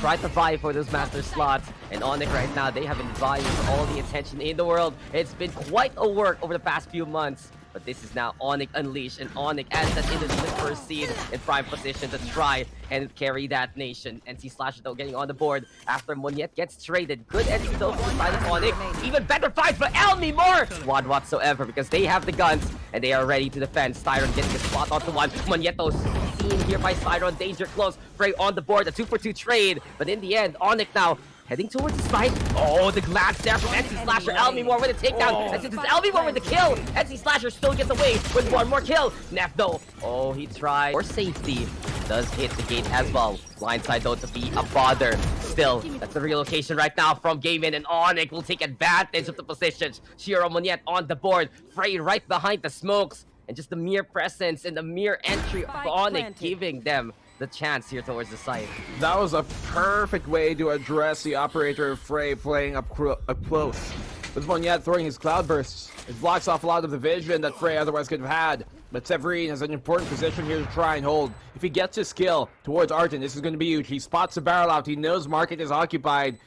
try to vie for those master slots. And ONIC right now, they have been vying for all the attention in the world. It's been quite a work over the past few months. But this is now ONIC Unleashed, and ONIC adds that into the first seed in prime position to try and carry that nation. NC Slasher though getting on the board after Monyet gets traded. Good entry though from the side of ONIC. Even better fight for Elmi more squad whatsoever because they have the guns and they are ready to defend. Styron getting the spot onto one. Monyet though seen here by Styron. Danger close. Frey on the board. A 2-for-2 trade. But in the end, ONIC now heading towards the side. Oh, the glance there from NC Slasher. Elmi more with a takedown. And since it's Elmi more with the kill, NC Slasher still gets away with one more kill. Neff though. Oh, he tried for safety. Does hit the gate as well. Blindside though to be a bother. Still, that's the relocation right now from Gaimin, and ONIC will take advantage of the positions. Shiro Monyet on the board. Frey right behind the smokes. And just the mere presence and the mere entry of ONIC giving them the chance here towards the side. That was a perfect way to address the operator Frey playing up close. With Monyet throwing his cloud bursts, it blocks off a lot of the vision that Frey otherwise could have had. But Severine has an important position here to try and hold. If he gets his skill towards Arton, this is going to be huge. He spots the barrel out. He knows market is occupied.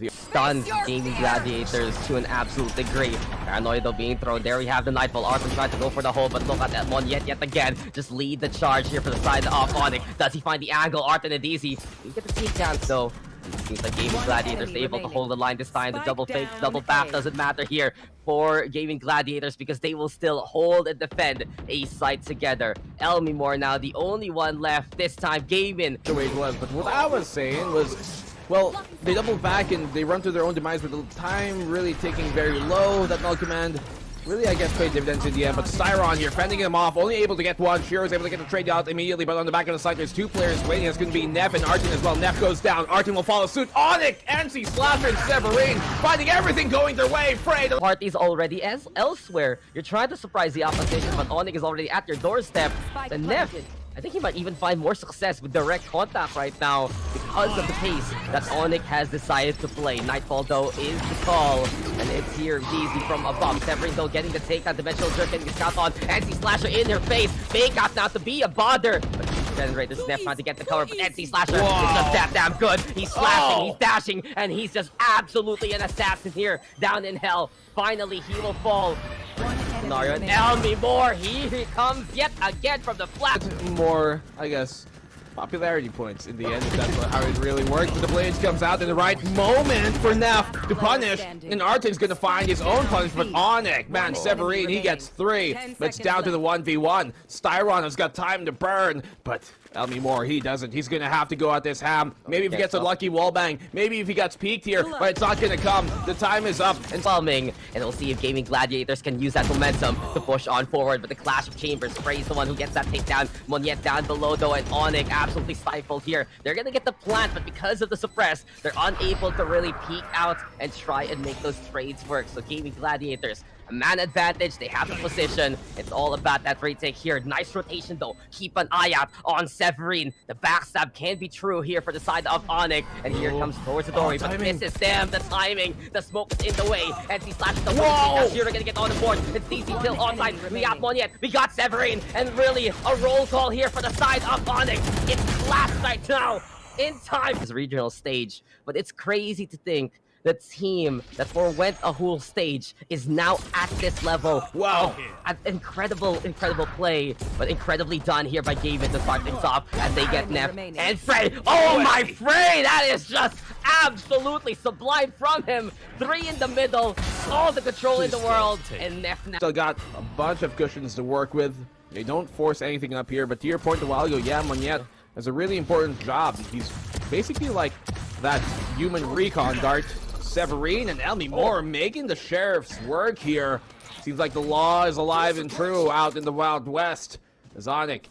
Stuns Gaimin Gladiators to an absolute degree. Paranoid though being thrown. There we have the Nightfall. Arton tried to go for the hole, but look at that one yet again. Just lead the charge here for the side of ONIC. Does he find the angle? Arton and easy. You get the takedowns though. It seems like Gaimin Gladiators able to hold the line this time. The double fake, double back doesn't matter here for Gaimin Gladiators because they will still hold and defend a side together. Elmi more now the only one left this time. Gaimin. The way it was, but what I was saying was, well, they double back and they run to their own demise with the time really taking very low. That null command really, I guess, paid dividends in the end. But Styron here fending him off, only able to get one. Shiro's able to get the trade out immediately, but on the back of the side, there's two players waiting. It's going to be Neff and Arton as well. Neff goes down. Arton will follow suit. ONIC, NC Slasher, and Severine finding everything going their way. Frey. Party's already elsewhere. You're trying to surprise the opposition, but ONIC is already at your doorstep. The Neff, I think he might even find more success with direct contact right now because of the pace that ONIC has decided to play. Nightfall though is the call, and it's here easy from above. Severine though getting the takedown. Dimensional Jerk getting the scout on. NC Slasher in her face. Fake out now to be a bother. But Generator Snap trying to get the cover, but NC Slasher is just that damn good. He's slashing, he's dashing, and he's just absolutely an assassin here down in hell. Finally, he will fall. Scenario and Elmi more. Here comes yet again from the flat. More, I guess, popularity points in the end, if that's how it really works. But the Blades comes out in the right moment for Neff to punish, and Arton's gonna find his own punishment. ONIC, man, Severine, he gets 3, but it's down to the 1v1. Styron has got time to burn, but Elmi Moore, he doesn't. He's gonna have to go at this ham. Maybe if he gets a lucky wallbang, maybe if he gets peeked here, but it's not gonna come. The time is up. And Palming, and we'll see if Gaimin Gladiators can use that momentum to push on forward. But the Clash of Chambers, Frey's the one who gets that takedown. Monyet down below though, and ONIC absolutely stifled here. They're gonna get the plant, but because of the suppress, they're unable to really peek out and try and make those trades work. So Gaimin Gladiators, a man advantage, they have the position. It's all about that retake here. Nice rotation though. Keep an eye out on Severine. The backstab can be true here for the side of ONIC. And here comes towards the doorway, but this is them, the timing. The smoke is in the way. NC Slash the one. Here we're gonna get on the board. It's DC still onside. We got Monyet, we got Severine, and really a roll call here for the side of ONIC. It's collapsed right now in time. This regional stage, but it's crazy to think the team that forewent a whole stage is now at this level. Wow. Incredible play, but incredibly done here by Gaimin to start things off as they get Neff and Frey. Oh my Frey! That is just absolutely sublime from him. 3 in the middle, all the control in the world, and Neff now. Still got a bunch of cushions to work with. They don't force anything up here, but to your point a while ago, yeah, Monyet has a really important job. He's basically like that human recon dart. Severine and Elmi Moore making the sheriff's work here. Seems like the law is alive and true out in the Wild West. As ONIC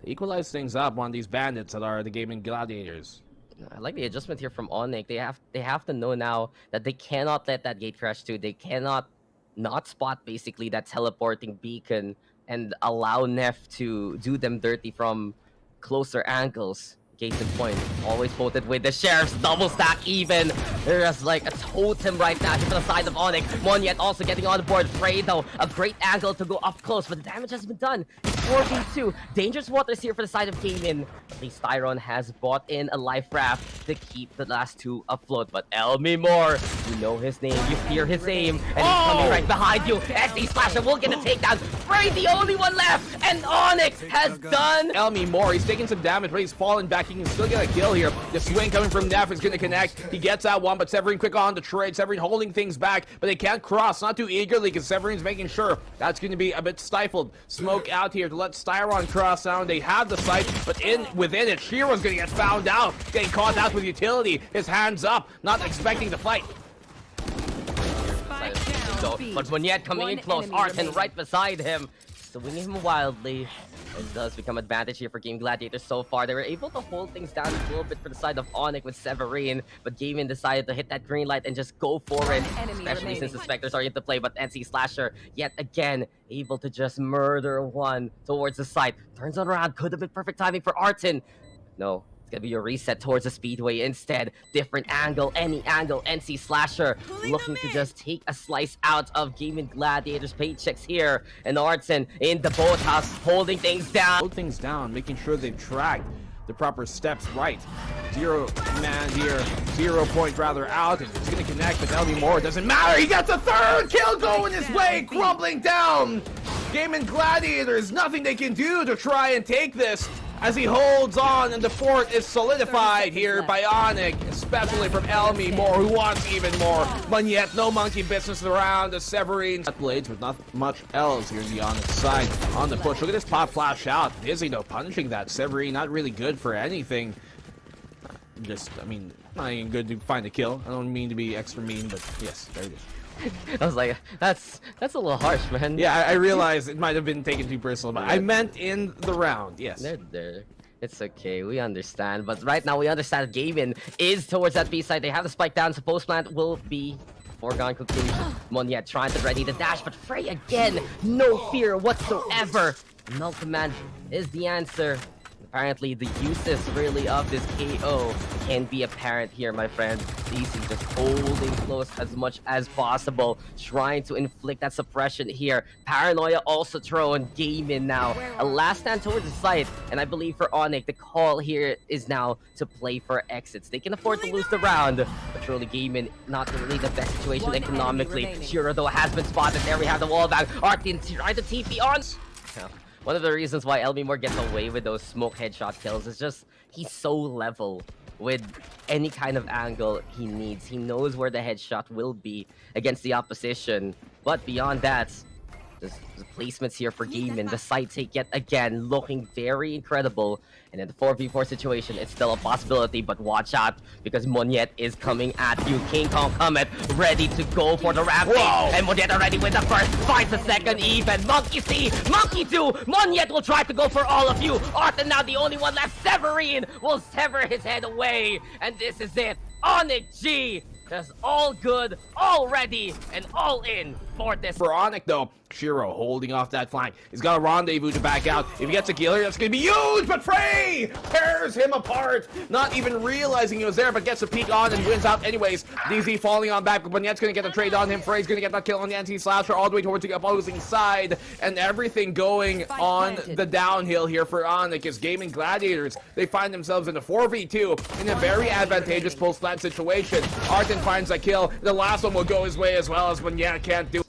equalize things up on these bandits that are the Gaimin Gladiators. I like the adjustment here from ONIC. They have to know now that they cannot let that gate crash too. They cannot not spot basically that teleporting beacon and allow Neff to do them dirty from closer angles. Case in point, always voted with the Sheriff's double stack even. There's like a totem right now here for the side of ONIC. Monyet also getting on the board. Frey though, a great angle to go up close, but the damage has been done. It's 4v2. Dangerous waters here for the side of Gaimin. At least Tyron has bought in a life raft to keep the last two afloat. But Elmimore, you know his name, you fear his aim, and he's coming right behind you. SD Slasher will get a takedown. Frey, the only one left, and ONIC has done. Elmimore, he's taking some damage, but he's falling back. He can still get a kill here. The swing coming from Neff is going to connect. He gets that one, but Severin quick on the trade. Severin holding things back, but they can't cross. Not too eagerly, because Severin's making sure that's going to be a bit stifled. Smoke out here to let Styron cross down. They have the sight, but within it, Shiro's going to get found out. Getting caught out with utility. His hands up, not expecting to fight. But Monyet coming in close, Arten right beside him, swinging him wildly. It does become advantage here for Gaimin Gladiators so far. They were able to hold things down a little bit for the side of ONIC with Severin, but Gaimin decided to hit that green light and just go for it, especially since the Spectres are into play. But NC Slasher, yet again, able to just murder one towards the site. Turns on around, could have been perfect timing for Arten. No. It's gonna be a reset towards the speedway instead. Different angle, any angle. NC Slasher looking to just take a slice out of Gaimin Gladiators' paychecks here. And Arten in the boathouse holding things down. Hold things down, making sure they've tracked the proper steps right. 0 man here, 0 point rather out. And it's gonna connect, but Elmimore doesn't matter. He gets a third kill going his way, crumbling down. Gaimin Gladiators, nothing they can do to try and take this, as he holds on, and the fort is solidified here by ONIC, especially from Elmimore, who wants even more. Monyet, no monkey business around. The Severin blades, but not much else here on the ONIC side. On the push, look at this pop flash out. Dizzy, though, punishing that. Severin, not really good for anything. I mean, not even good to find a kill. I don't mean to be extra mean, but yes, there it is. I was like, that's a little harsh, man. Yeah, I realized it might have been taken too personal, but I meant in the round, yes. They're. It's okay, we understand. But right now, we understand Gaimin is towards that B side. They have the spike down, so post plant will be foregone conclusion. Monyet trying to ready the dash, but Frey again, no fear whatsoever. Null command is the answer. Apparently, the uses really of this KO can be apparent here, my friend. DC just holding close as much as possible, trying to inflict that suppression here. Paranoia also thrown. Gaimin now. A last stand towards the site, and I believe for ONIC, the call here is now to play for exits. They can afford to lose the round, but truly Gaimin not really the best situation economically. Shiro, though, has been spotted. There we have the wall back. Arten trying to TP on. One of the reasons why Elmimore gets away with those smoke headshot kills is just he's so level with any kind of angle he needs. He knows where the headshot will be against the opposition. But beyond that, there's placements here for Gaimin. The side take yet again looking very incredible. And in the 4v4 situation, it's still a possibility, but watch out because Monyet is coming at you. King Kong Comet ready to go for the rampage. Whoa. And Monyet already with the first, finds the second even. Monkey C, Monkey 2, Monyet will try to go for all of you. Arten now the only one left. Severin will sever his head away. And this is it. ONIC G. Just all good, all ready, and all in for this. For ONIC, though, Shiro holding off that flank. He's got a rendezvous to back out. If he gets a kill here, that's going to be huge, but Frey tears him apart. Not even realizing he was there, but gets a peek on and wins out anyways. DZ falling on back, but Bonyet's going to get the trade on him. Frey's going to get that kill on the NC Slasher all the way towards the opposing side. And everything going on the downhill here for ONIC is Gaimin Gladiators. They find themselves in a 4v2 in a very advantageous post-plant situation. Arten finds a kill. The last one will go his way as well as Monyet can't do.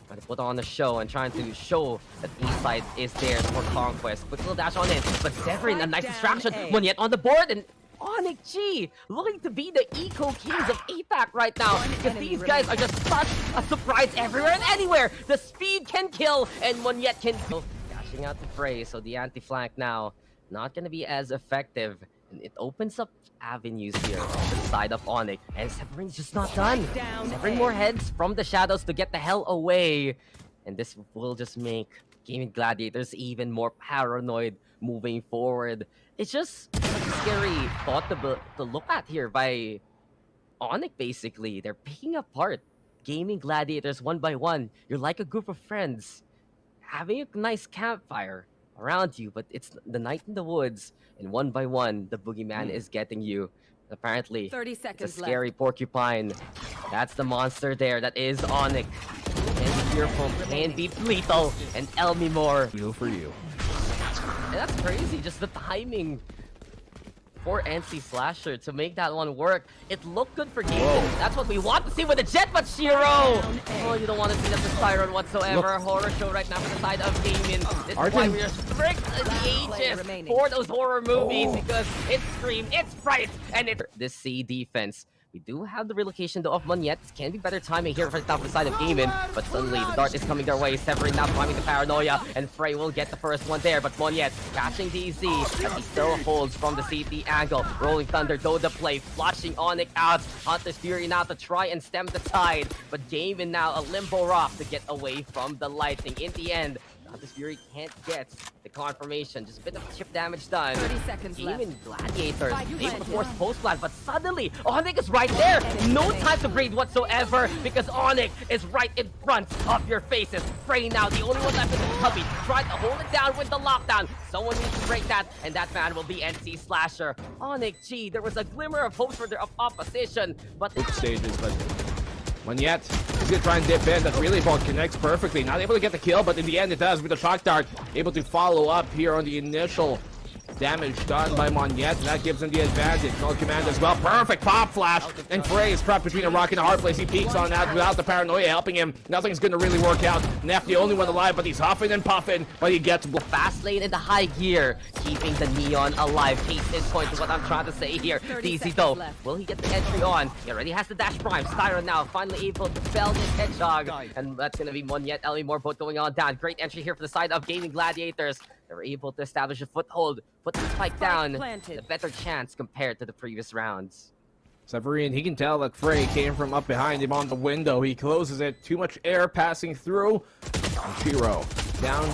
Trying to put on the show and trying to show that each side is there for conquest. Quick little dash on in, but Severin, a nice distraction. Monyet on the board, and ONIC G looking to be the eco kings of APAC right now, because these guys are just such a surprise everywhere and anywhere. The speed can kill, and Monyet can kill. Dashing out the Frey, so the anti-flank now not going to be as effective. And it opens up avenues here on the side of ONIC. And Severin's just not done. Severin more heads from the shadows to get the hell away. And this will just make Gaimin Gladiators even more paranoid moving forward. It's just such a scary thought to look at here by ONIC, basically. They're picking apart Gaimin Gladiators one by one. You're like a group of friends having a nice campfire around you, but it's the night in the woods, and one by one, the boogeyman is getting you. Apparently, 30 seconds it's a scary porcupine. That's the monster there. That is ONIC. Can be fearful, can be lethal, and Elmimore. Feel for you. that's crazy, just the timing for NC Slasher to make that one work. It looked good for Gaimin. That's what we want to see with the jet, but Shiro! Oh, you don't want to see that for Siren whatsoever. Look. Horror show right now for the side of Gaimin. This is Arkin. why we are strict in the ages for those horror movies, because it's Scream, it's Fright, and it's this C defense. We do have the relocation though of Monyet. This can be better timing here for the side of Gaimin, but suddenly the dart is coming their way. Severin now climbing the paranoia, and Frey will get the first one there, but Monyet catching DC as he still holds from the CT angle. Rolling Thunder, though the play, flushing ONIC out. Hunter's Fury now to try and stem the tide, but Gaimin now a limbo rock to get away from the lightning. In the end, Hunter's Fury can't get the confirmation. Just a bit of chip damage done. 30 seconds left. Gaimin Gladiators able to force post-plant, but suddenly ONIC is right there. No time to breathe whatsoever because ONIC is right in front of your faces. Frey now, the only one left in the cubby, trying to hold it down with the lockdown. Someone needs to break that, and that man will be NC Slasher. ONIC, gee, there was a glimmer of hope for their opposition, but stages, but Monyet is gonna try and dip in. That really ball connects perfectly. Not able to get the kill, but in the end it does with the shock dart. Able to follow up here on the initial damage done by Monyet, and that gives him the advantage. No command as well. Perfect pop flash, and Frey is trapped between a rock and a hard place. He peeks on that without the paranoia helping him. Nothing's gonna really work out. Neff the only one alive, but he's huffing and puffing, but he gets fast lane in the high gear, keeping the Neon alive. Case in point to what I'm trying to say here. DC though, will he get the entry on? He already has the dash prime. Styron now finally able to fell this hedgehog, and that's gonna be Monyet, Ellie Moore both going on down. Great entry here for the side of Gaimin Gladiators. They were able to establish a foothold, put the spike down, a better chance compared to the previous rounds. Severin, he can tell that Frey came from up behind him on the window. He closes it. Too much air passing through. Shiro down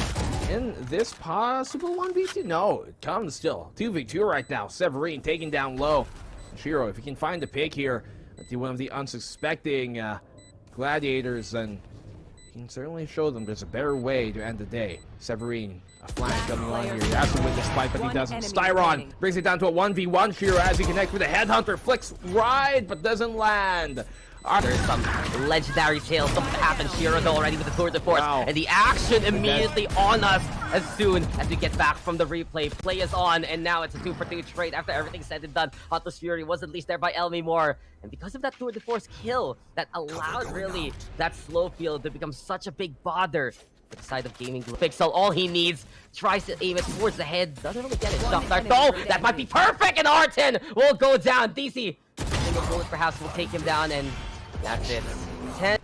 in this possible 1v2. No, it comes still. 2v2 right now. Severin taking down low. Shiro, if he can find the pick here at one of the unsuspecting gladiators, then he can certainly show them there's a better way to end the day. Severin, a flank coming on here. He has to win this fight, but he doesn't. Styron brings it down to a 1v1. Shiro as he connects with a headhunter. Flicks right, but doesn't land. There's some legendary tales something happened. Shiro though already with the tour de force, and the action immediately on us as soon as we get back from the replay. Play is on, and now it's a 2-for-2 trade after everything's said and done. Hunter's Fury was at least there by Elmi Moore, and because of that tour de force kill, that allowed really that slow field to become such a big bother. The side of Gaimin Pixel, all he needs, tries to aim it towards the head, doesn't really get it. Shock dart, though, that might be perfect, and Artin will go down. DC, single bullet perhaps will take him down, and that's it. 10.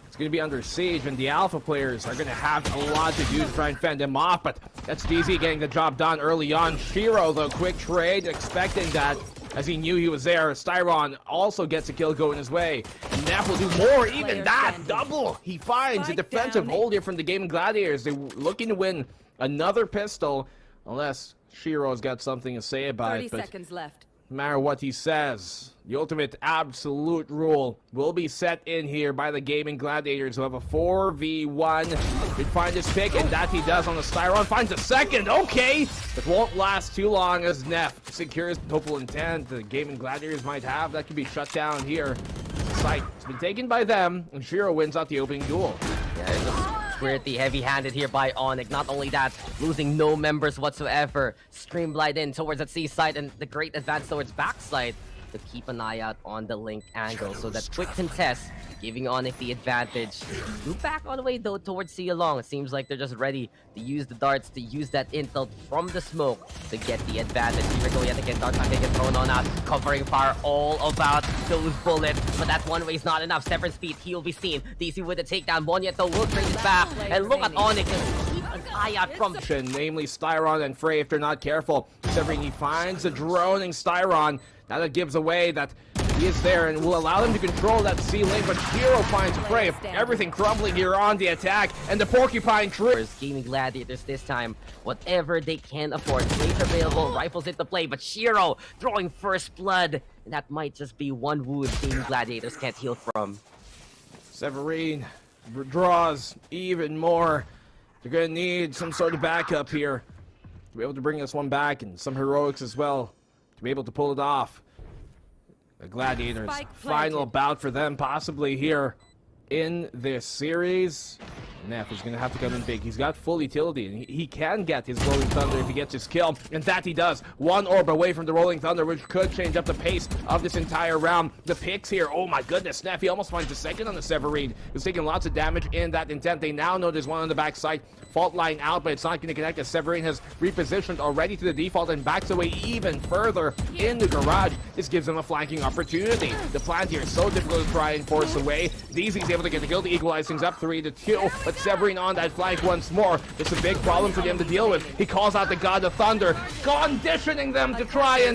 It's going to be under siege, and the alpha players are going to have a lot to do to try and fend him off, but that's DZ getting the job done early on. Shiro, the quick trade, expecting that, as he knew he was there. Styron also gets a kill going his way. And Neff will do more, even that, double. He finds a defensive hold here from the Gaimin Gladiators. They're looking to win another pistol, unless Shiro's got something to say about it. 30 seconds left. No matter what he says, the ultimate absolute rule will be set in here by the Gaimin Gladiators, who have a 4v1. He'd find his pick, and that he does on the Styron. Finds a second, okay! It won't last too long as Neff secures the hopeful intent the Gaimin Gladiators might have. That could be shut down here. The site has been taken by them, and Shiro wins out the opening duel. Yeah, it was pretty heavy-handed here by ONIC. Not only that, losing no members whatsoever. Streamblind in towards that C side, and the great advance towards backside to keep an eye out on the link angle. So that quick contest, giving ONIC the advantage. Move back all the way though towards C Along. It seems like they're just ready to use the darts, to use that intel from the smoke to get the advantage. Here we go yet again. Darts not gonna get thrown on out. Covering fire all about those bullets. But that one way is not enough. Severan's feet, he'll be seen. DC with the takedown. Monyet though will trade it back. And look at ONIC, just keep an eye out from namely Styron and Frey if they're not careful. Severin, he finds a droning Styron. Now that gives away that he is there and will allow them to control that C lane, but Shiro finds Frey. Everything crumbling here on the attack, and the Porcupine Tree. Gaimin Gladiators this time, whatever they can afford. Blades available, rifles into play, but Shiro throwing first blood, and that might just be one wound Gaimin Gladiators can't heal from. Severin draws even more. They're gonna need some sort of backup here to be able to bring this one back, and some heroics as well to be able to pull it off. The Gladiators, final bout for them possibly here in this series. Neff is going to have to come in big. He's got full utility, and he can get his Rolling Thunder if he gets his kill, and that he does. One orb away from the Rolling Thunder, which could change up the pace of this entire round. The picks here, oh my goodness, Neff, he almost finds a second on the Severine. He's taking lots of damage in that intent. They now know there's one on the backside. Fault line out, but it's not going to connect as Severine has repositioned already to the default and backs away even further in the garage. This gives him a flanking opportunity. The plant here is so difficult to try and force away. DZ's able to get the kill to equalize things up 3-2, but Severine on that flank once more. It's a big problem for them to deal with. He calls out the God of Thunder, conditioning them to try and